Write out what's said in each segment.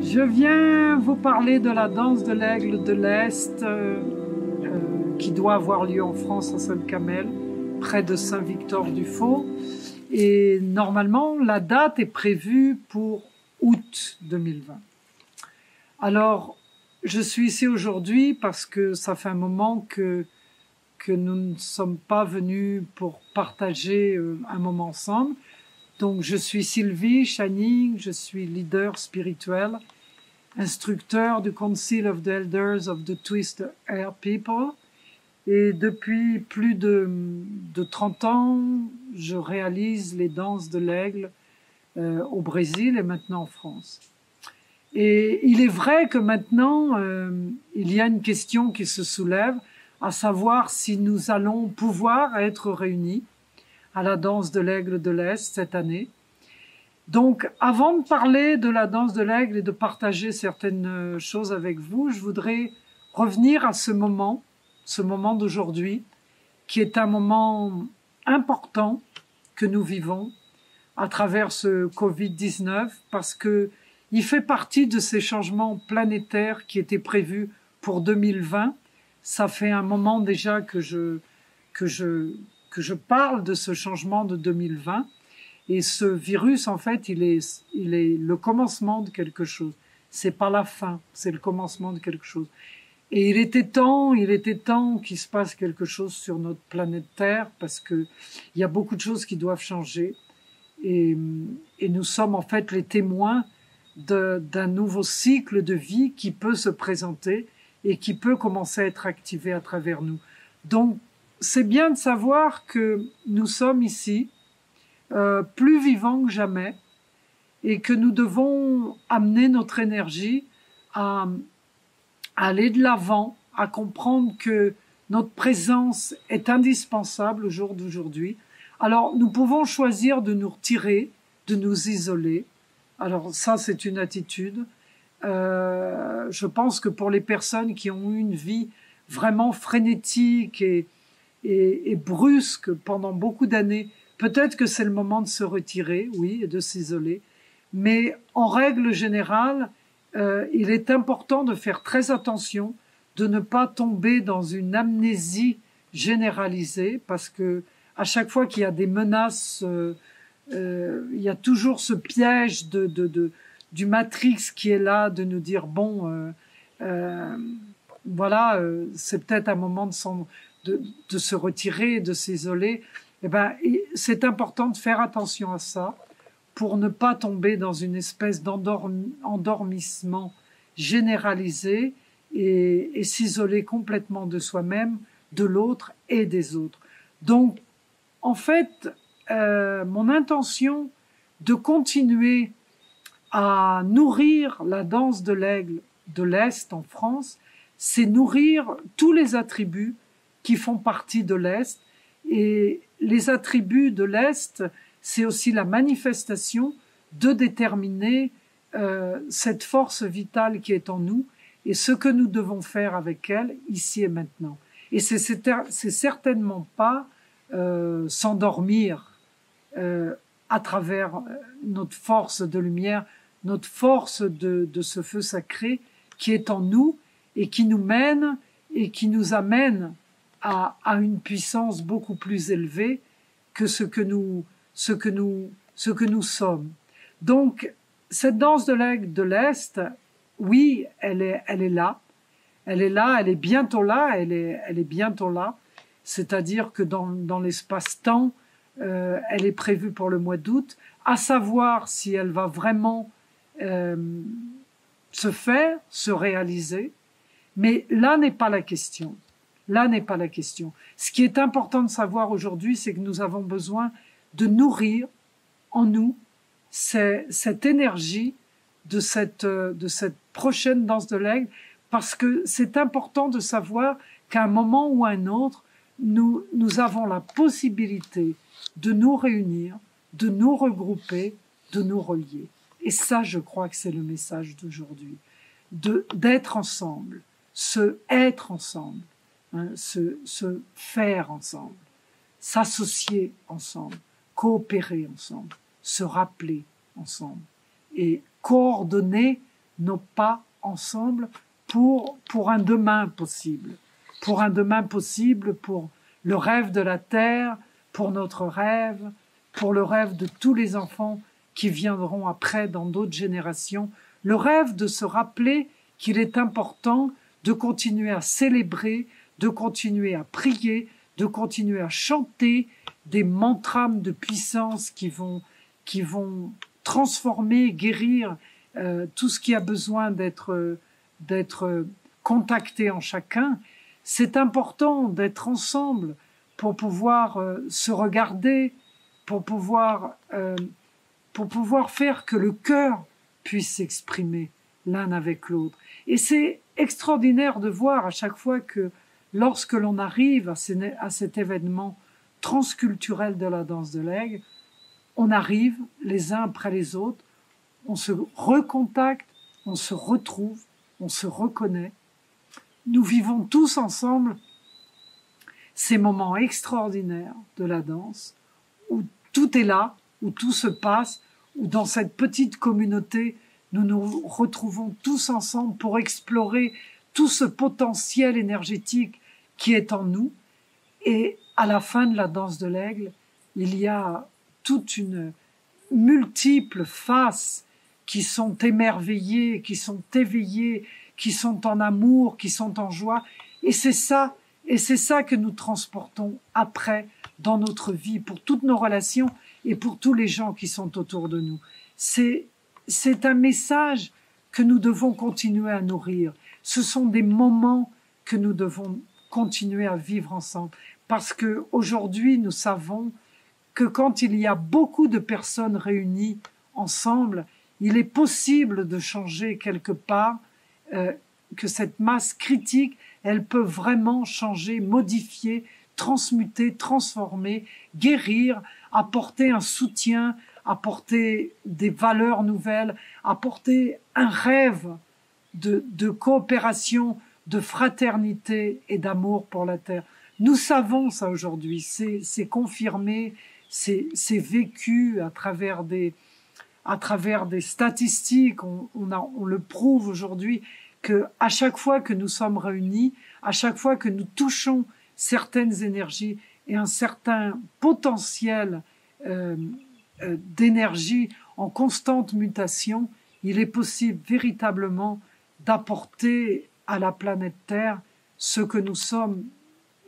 Je viens vous parler de la danse de l'Aigle de l'Est qui doit avoir lieu en France à Sainte-Camelle, près de Saint-Victor-du-Faux. Et normalement, la date est prévue pour août 2020. Alors, je suis ici aujourd'hui parce que ça fait un moment que nous ne sommes pas venus pour partager un moment ensemble. Donc, je suis Sylvie Channing, je suis leader spirituel, instructeur du Council of the Elders of the Twist Air People. Et depuis plus de 30 ans, je réalise les danses de l'aigle au Brésil et maintenant en France. Et il est vrai que maintenant, il y a une question qui se soulève, à savoir si nous allons pouvoir être réunis à la danse de l'Aigle de l'Est cette année. Donc, avant de parler de la danse de l'Aigle et de partager certaines choses avec vous, je voudrais revenir à ce moment d'aujourd'hui, qui est un moment important que nous vivons à travers ce Covid-19, parce que il fait partie de ces changements planétaires qui étaient prévus pour 2020. Ça fait un moment déjà que je parle de ce changement de 2020. Et ce virus, en fait, il est le commencement de quelque chose. C'est pas la fin, c'est le commencement de quelque chose. Et il était temps qu'il se passe quelque chose sur notre planète Terre, parce que il y a beaucoup de choses qui doivent changer. Et nous sommes en fait les témoins d'un nouveau cycle de vie qui peut se présenter et qui peut commencer à être activé à travers nous. Donc, c'est bien de savoir que nous sommes ici, plus vivants que jamais, et que nous devons amener notre énergie à aller de l'avant, à comprendre que notre présence est indispensable au jour d'aujourd'hui. Alors, nous pouvons choisir de nous retirer, de nous isoler. Alors, ça, c'est une attitude. Je pense que pour les personnes qui ont eu une vie vraiment frénétique et brusque pendant beaucoup d'années, peut-être que c'est le moment de se retirer, oui, et de s'isoler. Mais en règle générale, il est important de faire très attention, de ne pas tomber dans une amnésie généralisée, parce que à chaque fois qu'il y a des menaces, il y a toujours ce piège du Matrix qui est là, de nous dire bon, voilà, c'est peut-être un moment de se retirer, de s'isoler. Eh ben, c'est important de faire attention à ça pour ne pas tomber dans une espèce d'endormissement généralisé et s'isoler complètement de soi-même, de l'autre et des autres. Donc, en fait, mon intention de continuer à nourrir la danse de l'Aigle de l'Est en France, c'est nourrir tous les attributs qui font partie de l'Est. Et les attributs de l'Est, c'est aussi la manifestation de déterminer cette force vitale qui est en nous et ce que nous devons faire avec elle ici et maintenant. Et c'est certainement pas s'endormir à travers notre force de lumière, notre force de ce feu sacré qui est en nous et qui nous mène et qui nous amène à une puissance beaucoup plus élevée que ce que nous sommes. Donc, cette danse de l'Aigle de l'Est, oui, elle est là. Elle est là, elle est bientôt là, elle est bientôt là. C'est-à-dire que dans l'espace-temps, elle est prévue pour le mois d'août. À savoir si elle va vraiment se faire, se réaliser. Mais là n'est pas la question. Là n'est pas la question. Ce qui est important de savoir aujourd'hui, c'est que nous avons besoin de nourrir en nous cette énergie de cette prochaine danse de l'Aigle, parce que c'est important de savoir qu'à un moment ou à un autre, nous avons la possibilité de nous réunir, de nous regrouper, de nous relier. Et ça, je crois que c'est le message d'aujourd'hui. D'être ensemble, se être ensemble, hein, se faire ensemble, s'associer ensemble, coopérer ensemble, se rappeler ensemble et coordonner nos pas ensemble pour un demain possible. Pour un demain possible, pour le rêve de la Terre, pour notre rêve, pour le rêve de tous les enfants qui viendront après dans d'autres générations. Le rêve de se rappeler qu'il est important de continuer à célébrer, de continuer à prier, de continuer à chanter des mantras de puissance qui vont transformer, guérir tout ce qui a besoin d'être contacté en chacun. C'est important d'être ensemble pour pouvoir se regarder, pour pouvoir faire que le cœur puisse s'exprimer l'un avec l'autre. Et c'est extraordinaire de voir à chaque fois que lorsque l'on arrive à cet événement transculturel de la danse de l'aigle, on arrive les uns après les autres, on se recontacte, on se retrouve, on se reconnaît. Nous vivons tous ensemble ces moments extraordinaires de la danse, où tout est là, où tout se passe, où dans cette petite communauté, nous nous retrouvons tous ensemble pour explorer tout ce potentiel énergétique qui est en nous. Et à la fin de la danse de l'aigle, il y a toute une multiples faces qui sont émerveillées, qui sont éveillées, qui sont en amour, qui sont en joie. Et c'est ça que nous transportons après dans notre vie, pour toutes nos relations et pour tous les gens qui sont autour de nous. C'est un message que nous devons continuer à nourrir. Ce sont des moments que nous devons continuer à vivre ensemble. Parce que aujourd'hui, nous savons que quand il y a beaucoup de personnes réunies ensemble, il est possible de changer quelque part, que cette masse critique, elle peut vraiment changer, modifier, transmuter, transformer, guérir, apporter un soutien, apporter des valeurs nouvelles, apporter un rêve de coopération, de fraternité et d'amour pour la Terre. Nous savons ça aujourd'hui, c'est confirmé, c'est vécu à travers des statistiques, on le prouve aujourd'hui, que à chaque fois que nous sommes réunis, à chaque fois que nous touchons certaines énergies et un certain potentiel d'énergie en constante mutation, il est possible véritablement d'apporter à la planète Terre ce que nous sommes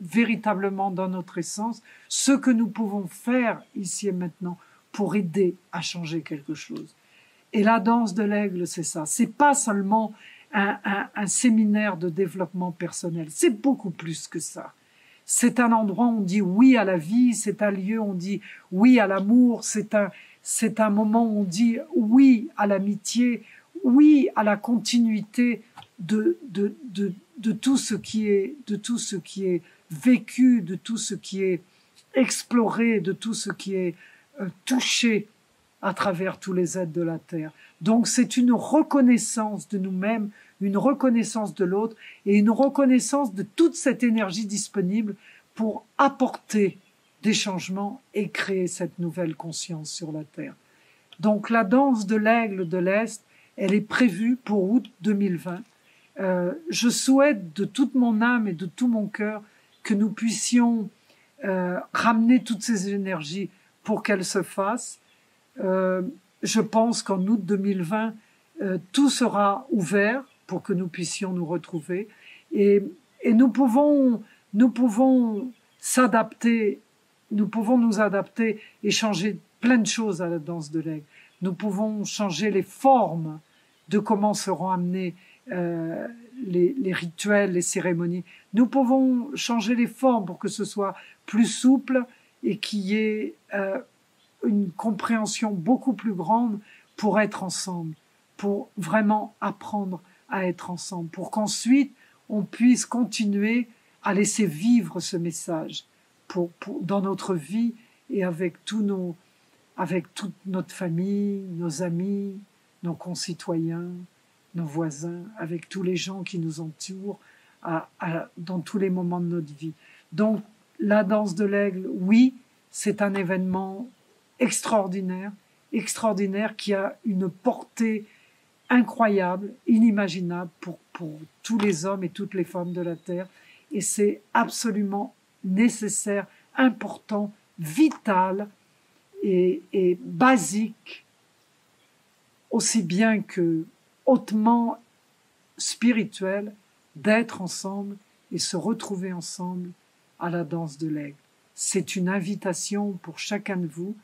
véritablement dans notre essence, ce que nous pouvons faire ici et maintenant pour aider à changer quelque chose. Et la danse de l'aigle, c'est ça. C'est pas seulement un séminaire de développement personnel. C'est beaucoup plus que ça. C'est un endroit où on dit oui à la vie, c'est un lieu où on dit oui à l'amour, c'est un moment où on dit oui à l'amitié, oui à la continuité de tout ce qui est vécu, de tout ce qui est exploré, de tout ce qui est touché à travers tous les êtres de la Terre. Donc c'est une reconnaissance de nous-mêmes, une reconnaissance de l'autre et une reconnaissance de toute cette énergie disponible pour apporter des changements et créer cette nouvelle conscience sur la Terre. Donc la danse de l'aigle de l'Est, elle est prévue pour août 2020. Je souhaite de toute mon âme et de tout mon cœur que nous puissions ramener toutes ces énergies pour qu'elles se fassent. Je pense qu'en août 2020, tout sera ouvert pour que nous puissions nous retrouver et nous pouvons s'adapter, nous pouvons nous adapter et changer plein de choses à la danse de l'aigle. Nous pouvons changer les formes de comment seront amenés les rituels, les cérémonies. Nous pouvons changer les formes pour que ce soit plus souple et qu'il y ait une compréhension beaucoup plus grande pour être ensemble, pour vraiment apprendre à être ensemble, pour qu'ensuite on puisse continuer à laisser vivre ce message dans notre vie et avec toute notre famille, nos amis, nos concitoyens, nos voisins, avec tous les gens qui nous entourent dans tous les moments de notre vie. Donc la danse de l'aigle, oui, c'est un événement extraordinaire qui a une portée incroyable, inimaginable pour tous les hommes et toutes les femmes de la Terre. Et c'est absolument nécessaire, important, vital et basique, aussi bien que hautement spirituel, d'être ensemble et se retrouver ensemble à la danse de l'aigle. C'est une invitation pour chacun de vous,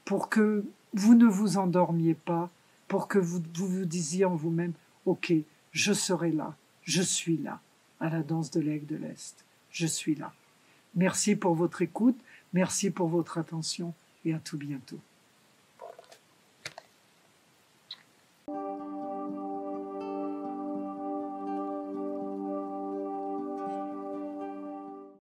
pour que vous ne vous endormiez pas, pour que vous vous disiez en vous-même, ok, je serai là, je suis là, à la danse de l'aigle de l'Est, je suis là. Merci pour votre écoute, merci pour votre attention et à tout bientôt.